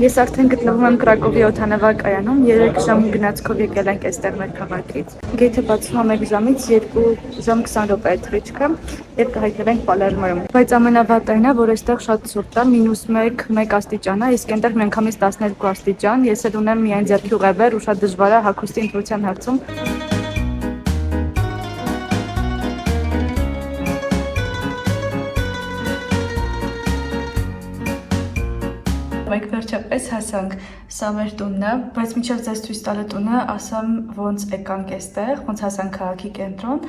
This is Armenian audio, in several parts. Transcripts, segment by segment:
Ես արդեն գտնվում եմ Կրակովի օդանավակայանում, 3 ժամ գնացքով եկել ենք այստեղ մեր քաղաքից։ Գեյթը բացվում է 1 ժամից 2 ժամ 20 րոպե է թռիչքը եւ կհայտնվենք Պալերմոյում։ Բայց ամենավատն է, որ այստեղ շատ ցուրտ է, -1 աստիճան է, իսկ այնտեղ միանգամից 12 աստիճան։ Ես էլ ունեմ միայն ձեռքի ուղեբեռ ու շատ դժվար է հագուստի ընտրության հարցում։ Մենք վերջապես հասանք, սա մեր տունն է, բայց մինչև ձեզ ցույց տալը տունը, ասամ ոնց եկանք այստեղ, ոնց հասանք քաղաքի կենտրոն,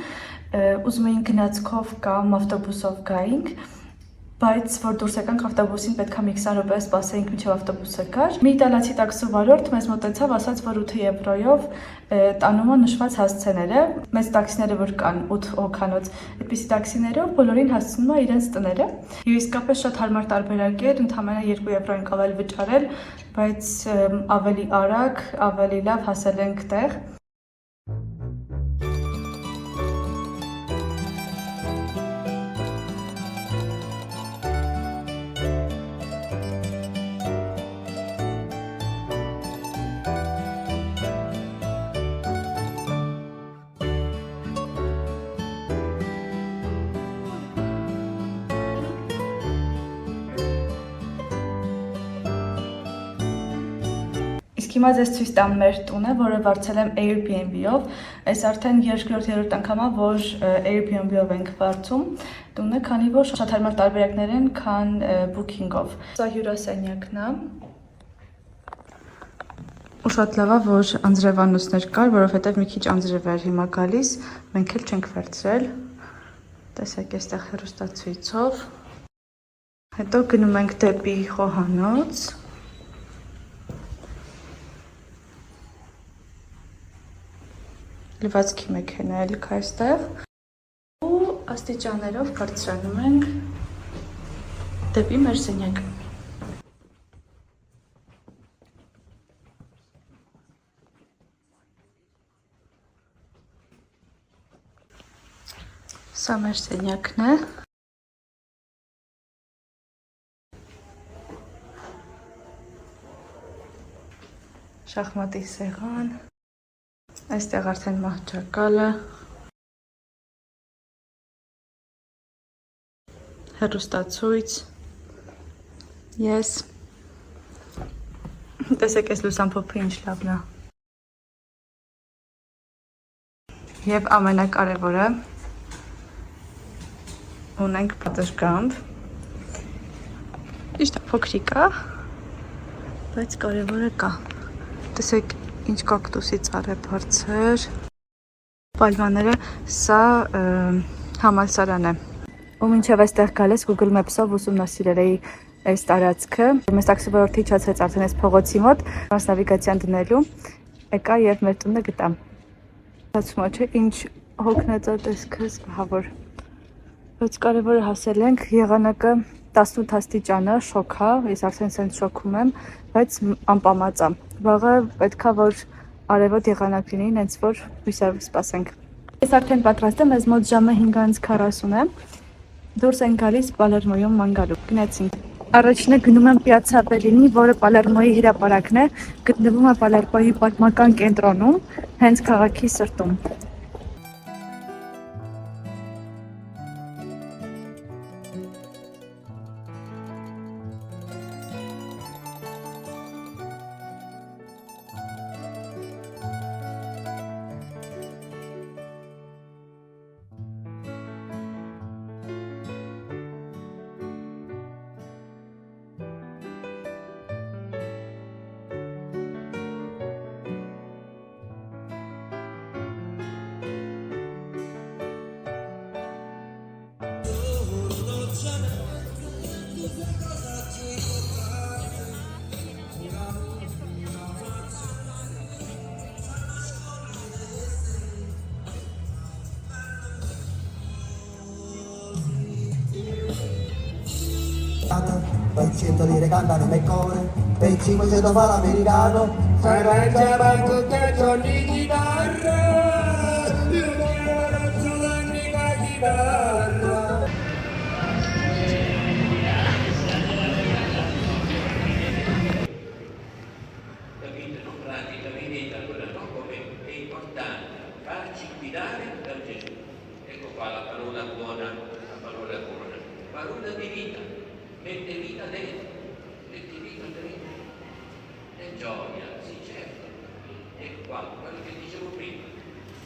ուզում էինք գնացքով կամ ավտոբուսով գայինք, բայց որ դուրս եկանք ավտոբուսին պետք է 20 րոպե սպասեինք մինչև ավտոբուսը գար։ Մի իտալացի տաքսու վարորդ մեզ մոտեցավ, ասաց, որ 8 եվրոյով տանում է նշված հասցեները, մեծ տաքսիները որ կան 8 հոգանոց, այդպիսի տաքսիներով բոլորին հասցնում է իրենց տները։ Եվ իսկապես շատ հարմար տարբերակ էր, ընդամենը 2 եվրո ենք ավել վճարել, բայց ավելի արագ, ավելի լավ հասել ենք տեղ։ Իսկ հիմա ձեզ ցույց տամ մեր տունը, որը վարձել եմ Airbnb-ով։ Այս արդեն 2-3-րդ անգամ է, որ Airbnb-ով ենք վարձում տունը, քանի որ շատ հարմար տարբերակներ են, քան Booking-ով։ Սա հյուրասենյակն է։ Ու շատ լավ է, որ անձրևանոցներ կար, որովհետև մի քիչ անձրև էր հիմա գալիս, մենք էլ չենք վերցրել։ Տեսեք, այստեղ հեռուստացույցով։ Հետո գնում ենք դեպի խոհանոց։ Լվացքի մեքենա էլ կա այստեղ ու աստիճաններով բարձրանում ենք դեպի մեր սենյակը։ Սա մեր սենյակն է։ Շախմատի սեղան։ Այստեղ արդեն մահճակալը, հեռուստացույց, ես, տեսեք այս լուսամփոփը ինչ լավն է։ Եվ ամենակարևորը, ունենք պատշգամբ, ճիշտ փոքրիկ է, բայց կարևորը կա, տեսեք ինչ կակտուսի ծառ է բարձր, պալմաները, սա համալսարան է։ Ու մինչև այստեղ գալիս Google Maps-ով ուսումնասիրել էի այս տարածքը։ Մեզ տաքսի վարորդը իջացրեց արդեն այս փողոցի մոտ, մաս նավիգացիան դնելու, եկա եւ մեր տունը գտա։ Հասցում է, չէ, ինչ հոգնածատեսքը զգահավոր։ Բայց կարևորը հասել ենք, եղանակը 18 աստիճանը, շոկ է, ես արդեն սենց շոկում եմ, բայց անպամած է։ Վաղը պետքա որ արևոտ եղանակ լինի, հենց որ հույսով սպասենք։ Ես արդեն պատրաստ եմ, մեզ մոտ ժամը 5:40 է։ Դուրս ենք գալիս Պալերմոյում ման գալու։ Գնացինք։ Առաջինը գնում եմ Պիացցա Բելինի, որը Պալերմոյի հրապարակն է, գտնվում է Պալերմոյի պատմական կենտրոնում, հենց քաղաքի սրտում։ Poi 100 lire cantano nel core, per 500 fa l'americano, sarai già banco che suoni chitarra, io non suoni la chitarra. vita, mette vita dentro, metti vita dentro, e gioia, sì certo, e qua, quello che dicevo prima.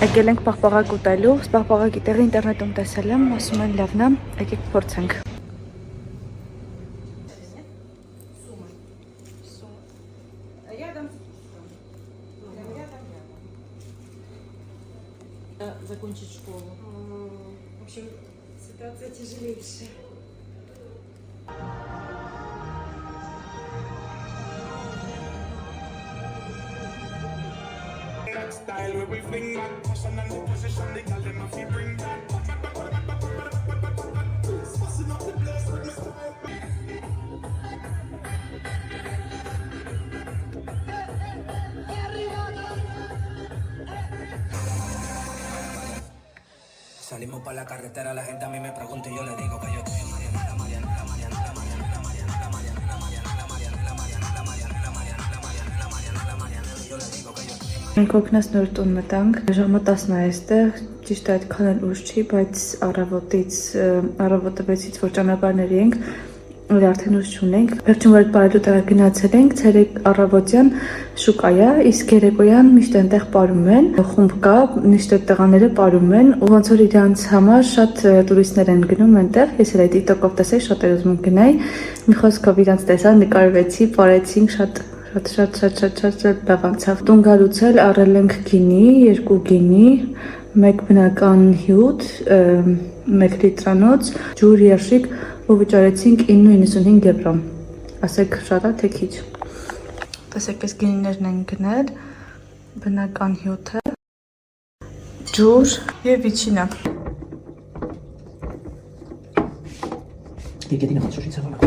Եկել ենք պաղպաղակ ուտելու, պաղպաղակի տեղը ինտերնետում տեսել եմ, ասում են լավն է, եկեք փորձենք։ Закончить школу. В общем, ситуация тяжелейшая. Style where we fling back, caution and the position, the girl them have to bring back. Fussing up the place with my style. Salimos para la carretera, la gente a mí me pregunta y yo le digo que yo estoy en Mariana, la Mariana, la Mariana, la Mariana, la Mariana, la Mariana, la Mariana, la Mariana, la Mariana, la Mariana, la Mariana, la Mariana, la Mariana, la Mariana, yo le digo que yo estoy en Մենք օգնած նոր տուն մտանք, ժամը 10-ն է այստեղ, ճիշտ է այդքան էլ ուշ չի, բայց առավոտը 6-ից որ ճանապարհների ենք, որ արդեն ուշ չունենք։ Վերջին որ բարելու տեղը գնացել ենք, ցերեկ առավոտյան շուկա է, իսկ երեկոյան միշտ այնտեղ պարում են, խումբ կա, միշտ այդ տղաները պարում են, ու ոնց որ իրանց համար շատ տուրիստներ են գնում այնտեղ, ես էլ այդ TikTok-ով տեսայի, շատ էր ուզում գնայի, մի խոսքով իրանց տեսա, նկարվեցի, պարեցինք, շատ լավ անցավ։ Տուն գալուց էլ առել ենք գինի, 2 գինի, 1 բնական հյութ, 1 լիտրանոց, ջուր, երշիկ ու վճարեցինք 9.95 եվրո։ Ասեք շատ է թե քիչ։ Տեսեք, այս գինիներն են գնել, բնական հյութը, ջուր եւ վիչինը։ Գետինը խոցոշի ցավալակում։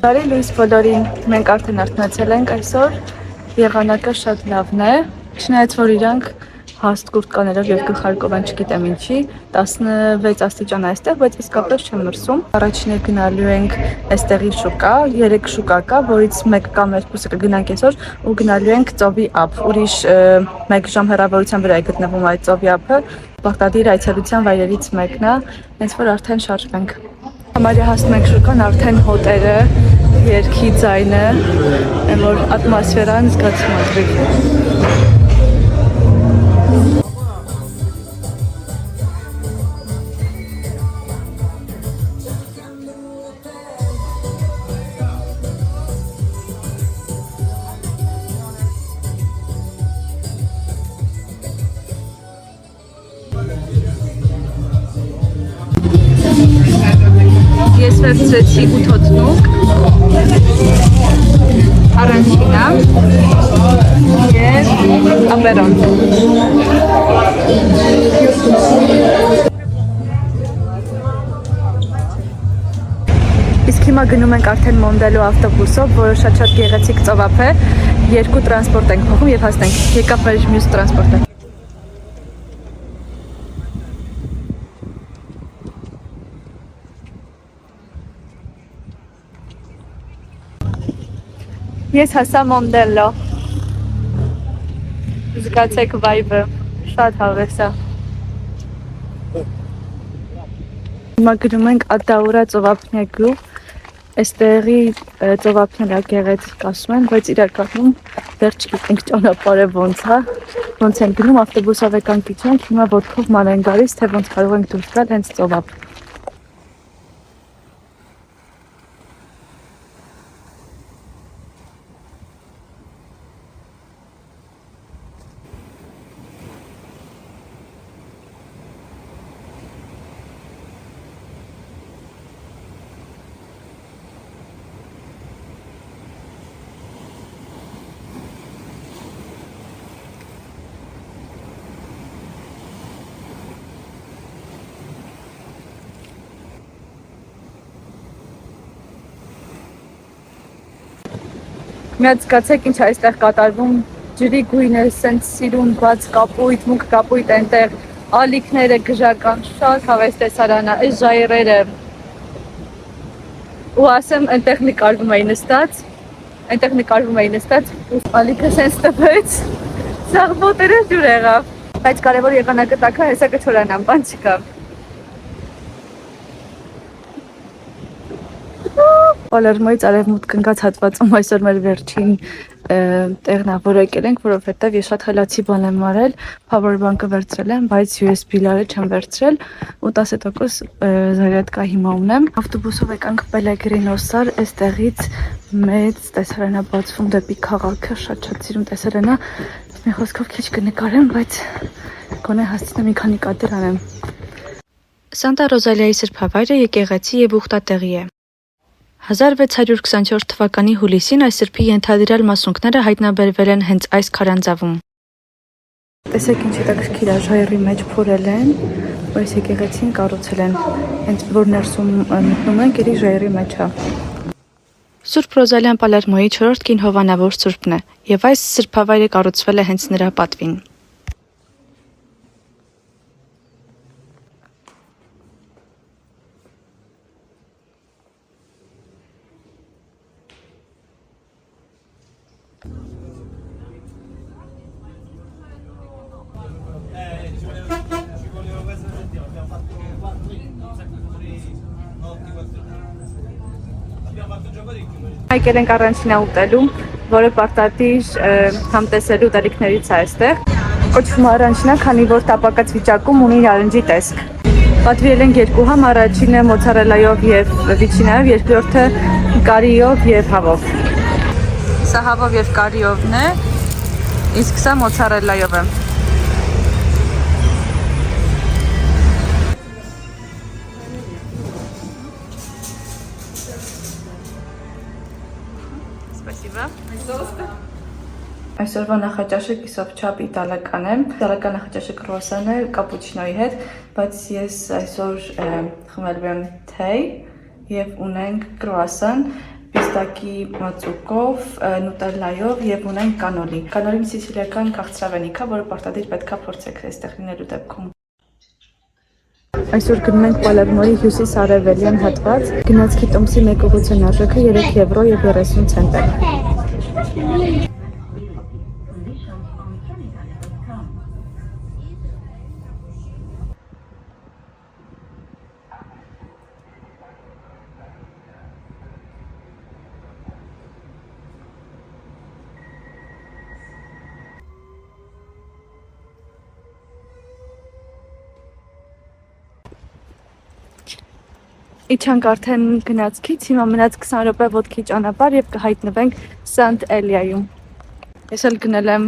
Բարի լույս բոլորին, մենք արդեն արթնացել ենք այսօր, եղանակը շատ լավն է, չնայած որ իրանք հաստ կուրտկաներով և գլխարկով են չգիտեմ ինչի, 16 աստիճան է այստեղ, բայց իսկապես չեմ մրսում։ Առաջինը գնալու ենք այստեղի շուկա, 3 շուկա կա, որից մեկ կամ 2-ը կգնանք այսօր ու գնալու ենք ծովի ափ, ուրիշ 1 ժամ հեռավորության վրա է գտնվում այդ ծովի ափը, պարտադիր այցելության վայրերից մեկն է, հենց որ արդեն շարժվենք։ Համարյա հասնում ենք շուկան, արդեն հոտերը, երգի ձայնը, այն որ ատմոսֆերան զգացում ադրիվ։ Ես վերցրեցի 8 հոտնուկ, առանջինա և ապերոն։ Իսկ հիմա գնում ենք արդեն Մոնդելո ավտոբուսով, որը շատ գեղեցիկ ծովափ է, 2 տրանսպորտ ենք փոխում և հասնենք, եկավ մեր մյուս տրանսպորտը։ Ես հասա Մոնդելո, զգացեք վայբը, շատ հավես է։ Հիմա գնում ենք Ադաուրա ծովափնյա գյուղ, այստեղի ծովափնյա գեղեցիկ ասում են, բայց իրականում դեռ չգիտենք ճանապարհը ոնց է, ոնց ենք գնում, ավտոբուսով եկանք իջանք, հիմա ոտքով ման ենք գալիս, թե ոնց կարող ենք դուրս գալ հենց ծովափ։ Միած զգացեք ինչ այստեղ կատարվում, ջրի գույնը, սենց սիրուն, բաց կապույտ, մուգ կապույտ այնտեղ, ալիքները գժական, շատ հավես տեսարան է, այս ժայռերը։ Ու ասեմ, այնտեղ նկարվում էի նստած, ու ալիքը սենց տվեց, սաղ ոտերը ջուր եղավ, բայց կարևոր եղանակը տակա, հեսա կչորանամ, բան չկա։ Պալերմոյից արևմուտք ընկած հատվածում այսօր մեր վերջին տեղն որ եկել ենք, որովհետև ես շատ խելացի բան եմ արել, power-bank-ը վերցրել եմ, բայց USB լարը չեմ վերցրել ու 10% զարյատկա հիմա ունեմ։ Ավտոբուսով եկանք Պելեգրինոսար, այստեղից մեծ տեսարան է բացվում դեպի քաղաքը, շատ սիրուն տեսարան է։ Մի խոսքով քիչ կնկարեմ, բայց գոնե հասցնեմ մի քանի կադր անեմ։ Սանտա Ռոզալիայի սրբավայրը եկեղեցի եւ ուխտատեղի է։ 1624 թվականի հուլիսին այս սրբի ենթադրյալ մասունքները հայտնաբերվել են հենց այս քարանձավում։ Տեսեք ինչ հետաքրքիր է, ժայռի մեջ փորել են, այս եկեղեցին կառուցել են, հենց որ ներսում մտնում ենք, էլի ժայռի մեջ է։ Սուրբ Ռոզալիան Պալերմոյի 4-րդ կին հովանավոր սուրբն է, եւ այս սրբավայրը կառուցվել է հենց նրա պատվին։ Եկել ենք առանցինա ուտելու, որը պարտադիր համտեսելու տարիքներից է այստեղ։ Կոչվում է առանցինա, քանի որ տապակած վիճակում ունի նարնջի տեսք։ Պատվիրել ենք 2 համ, առաջինը մոցարելայով եւ վիչինայով, երկրորդը կարիով եւ հավով։ Սա հավով եւ կարիովն է, իսկ սա մոցարելայով է։ Այսօրվա նախաճաշը կիսով չափ իտալական է, իտալական նախաճաշը կրուասան է կապուչինոյի հետ, բայց ես այսօր խմելու եմ թեյ եւ ունենք կրուասան, պիստակի մածուկով, նուտելլայով եւ ունենք կանոլի։ Կանոլին սիցիլիական քաղցրավենիք է, որը պարտադիր պետքա փորձեք այստեղ լինելու դեպքում։ Այսօր գնում ենք Պալերմոյի հյուսիս-արևելյան հատված, գնացքի տոմսի մեկ ուղղության արժեքը 3 եվրո եւ 30 ցենտ է։ Իջանք արդեն գնացքից, հիմա մնաց 20 րոպե ոտքի ճանապարհ եւ կհայտնվենք Սանտ Էլիայում։ Ես էլ գնել եմ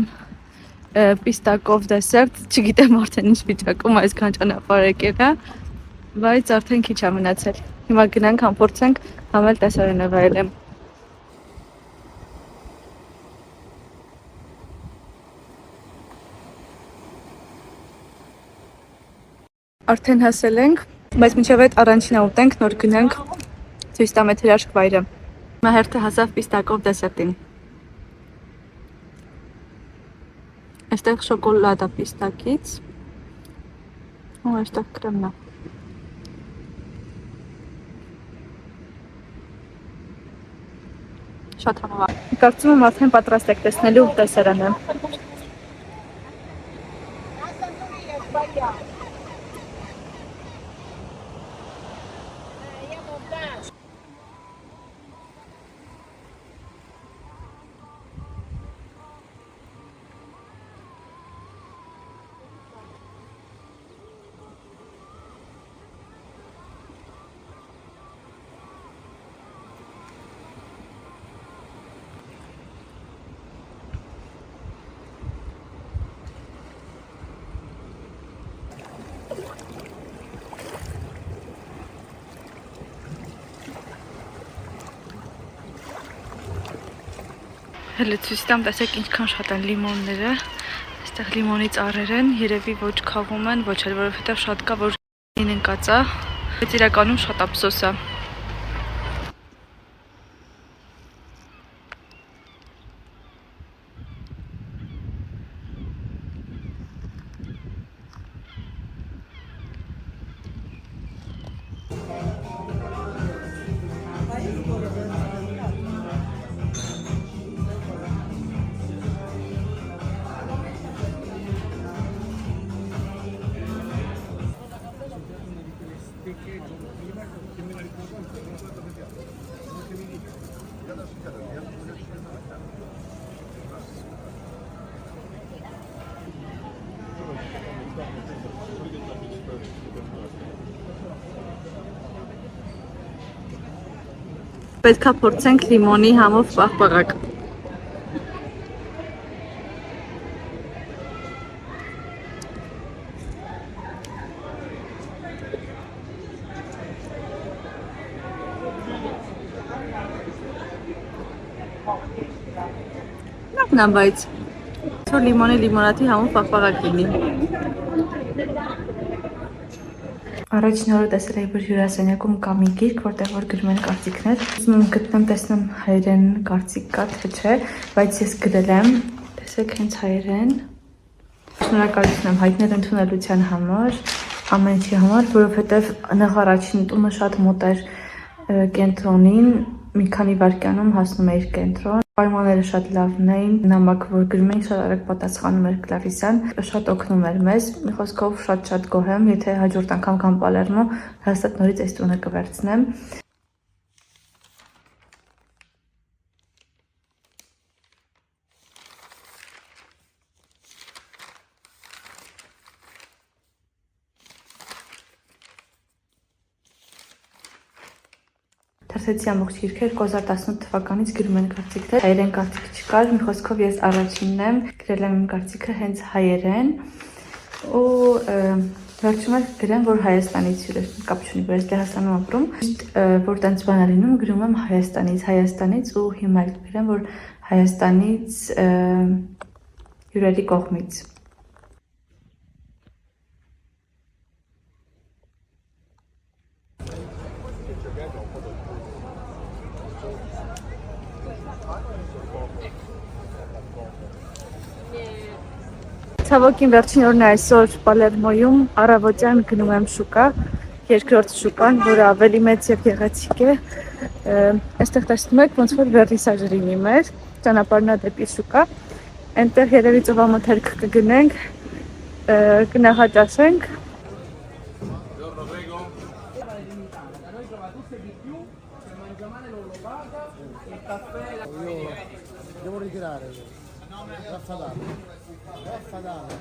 պիստակով դեսերտ, չգիտեմ արդեն ինչ վիճակում այսքան ճանապարհ եկել է, բայց արդեն քիչ է մնացել։ Հիմա գնանք համփորձենք համել տեսարանը վայելեմ։ Արդեն հասել ենք, բայց մինչև այդ առանցինա ուտենք, նոր գնանք ցույց տամ այդ հրաշք վայրը։ Հիմա հերթը հասավ պիստակով դեսերտին։ Այստեղ շոկոլադա պիստակից։ Ու այստեղ կրեմն է։ Շատ համավար։ Կարծում եմ արդեն պատրաստ եք տեսնելու տեսարանը։ Հələ ցույց տամ, տեսեք ինչքան շատ են լիմոնները, այստեղ լիմոնի ծառեր են, երևի ոչ քավում են, ոչ էլ, որովհետև շատ կա, որ են ընկած է, բայց իրականում շատ ափսոս է։ Պետքա փորձենք լիմոնի համով պաղպաղակ։ Նա բայց որ լիմոնի լիմոնադի համով պաղպաղակ լինի։ Առաջին օրը տեսել էի, որ հյուրասենյակում կա մի գիրք, որտեղ որ գրում են կարծիքներ։ Ուզում եմ գտնեմ, տեսնեմ հայերեն կարծիք կա թե չէ, բայց ես գրել եմ, տեսեք հենց հայերեն։ Շնորհակալություն եմ հայտնել ընդունելության համար, ամեն ինչի համար, որովհետև նախ առաջին տունը շատ մոտ էր կենտրոնին, մի քանի վայրկյանում հասնում էիր կենտրոն։ Պայմանները շատ լավն էին, նամակը որ գրում էինք շատ արագ պատասխանում էր Կլարիսան, շատ օգնում էր մեզ, մի խոսքով շատ գոհ եմ, եթե հաջորդ անգամ կամ Պալերմո հաստատ նորից այս տունը կվերցնեմ։ Թերթեցի ամբողջ գիրքը 2018 թվականից գրում են կարծիքներ, հայերեն կարծիք չկար, մի խոսքով ես առաջինն եմ, գրել եմ իմ կարծիքը հենց հայերեն ու վերջում էլ գրեմ, որ Հայաստանից հյուրեր կապ չունի, որ ես Լեհաստանում ապրում, որ տենց բան է լինում, գրում եմ Հայաստանից ու հիմա էլ գրեմ, որ Հայաստանից հյուրերի կողմից։ Ցավոք իմ վերջին օրն է այսօր Պալերմոյում, առավոտյան գնում եմ շուկա, երկրորդ շուկան, որը ավելի մեծ եւ գեղեցիկ է։ Այստեղ տեսնում եք ոնց որ վերնիսաժ լինի մեր, ճանապարհն է դեպի շուկա։ Այնտեղ երևի ծովամթերք կգնենք, կնախաճաշենք։ Devo ritirare. Raffadale. Raffadale.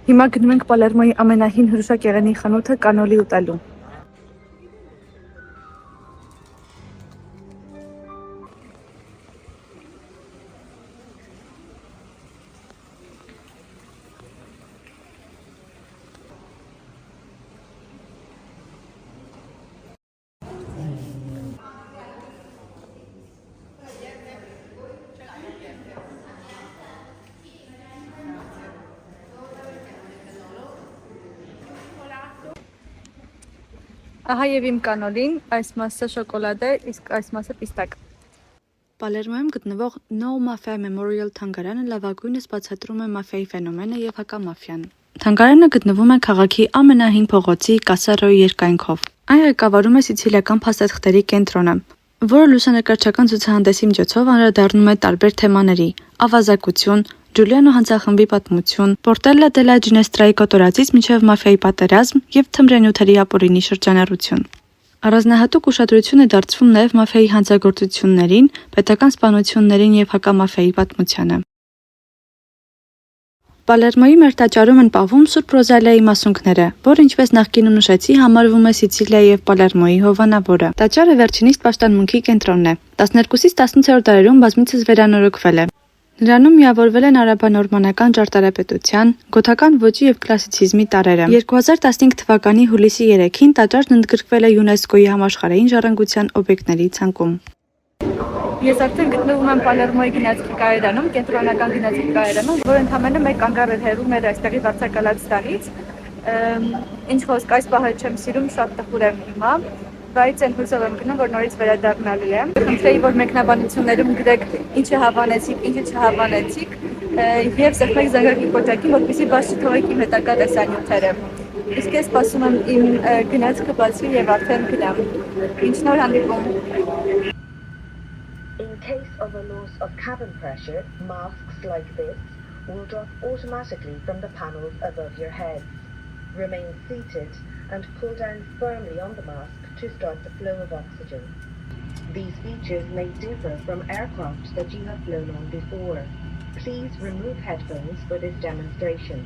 Հիմա գնում ենք Պալերմոյի ամենահին հրուշակեղենի խանութը կանոլի ուտելու։ Ահա եւ իմ կանոլին, այս մասը շոկոլադ է, իսկ այս մասը պիստակ։ Պալերմոյում գտնվող No Mafia Memorial թանգարանը լավագույնս բացատրում է մաֆիայի ֆենոմենը եւ հակամաֆիան։ Թանգարանը գտնվում է քաղաքի ամենահին փողոցի Կասարոյի երկայնքով։ Այն ղեկավարում է սիցիլիական փաստաթղթերի կենտրոնը, որը լուսանկարչական ցուցահանդեսի միջոցով անդրադառնում է տարբեր թեմաների՝ ավազակություն, Ջուլիանո հանցախմբի պատմություն, Պորտելլա դե լա Ջինեստրայի կոտորածից մինչև մաֆիայի պատերազմ եւ թմրենյութերի ապօրինի շրջանառություն։ Առանձնահատուկ ուշադրություն է դարձվում նաև մաֆիայի հանցագործություններին, պետական սպանություններին և հակամաֆիայի պատմությանը։ Պալերմոյի մեր տաճարում են պահվում Սուրբ Ռոզալիայի մասունքները, որը, ինչպես նախկինում նշեցի, համարվում է Սիցիլիայի և Պալերմոյի հովանավորը։ Տաճարը վերջինիս պաշտամունքի կենտրոնն է։ 12-ից 18-րդ դարերում բազմիցս վերանորոգվել է։ Նրանում միավորվել են արաբանորմանական ճարտարապետության, գոթական ոճի և կլասիցիզմի տարրերը։ 2015 թվականի հուլիսի 3-ին տաճարն ընդգրկվել է ՅՈՒՆԵՍԿՕ-ի համաշխարհային ժառանգության օբյեկտների ցանկում։ Ես արդեն գտնվում եմ Պալերմոյի գնացքի կայարանում, կենտրոնական գնացքի կայարանում, որը ընդամենը մեկ անկառ հեռու մեր այստեղի վարձակալած տարից։ Ինչ խոսք, այս պահը չեմ սիրում, շատ տխուր եմ հիմա, բայց այն հույսով եմ գնում, որ նորից վերադառնալու եմ։ Խնդրեի, որ մեկնաբանություններում գրեք ինչը հավանեցիք, ինչը չհավանեցիք, եւ սեղմեք զանգակի կոճակին, որպեսզի բաց չթողեք իմ հետագա տեսանյութերը։ Իսկ ես սպասում եմ իմ գնացքը բացվի եւ արդեն գնամ։ Ինչ նոր հանդիպում։ In case of a loss of cabin pressure, masks like this will drop automatically from the panels above your head. Remain seated and pull down firmly on the mask to start the flow of oxygen. These features may differ from aircraft that you have flown on before. Please remove headphones for this demonstration.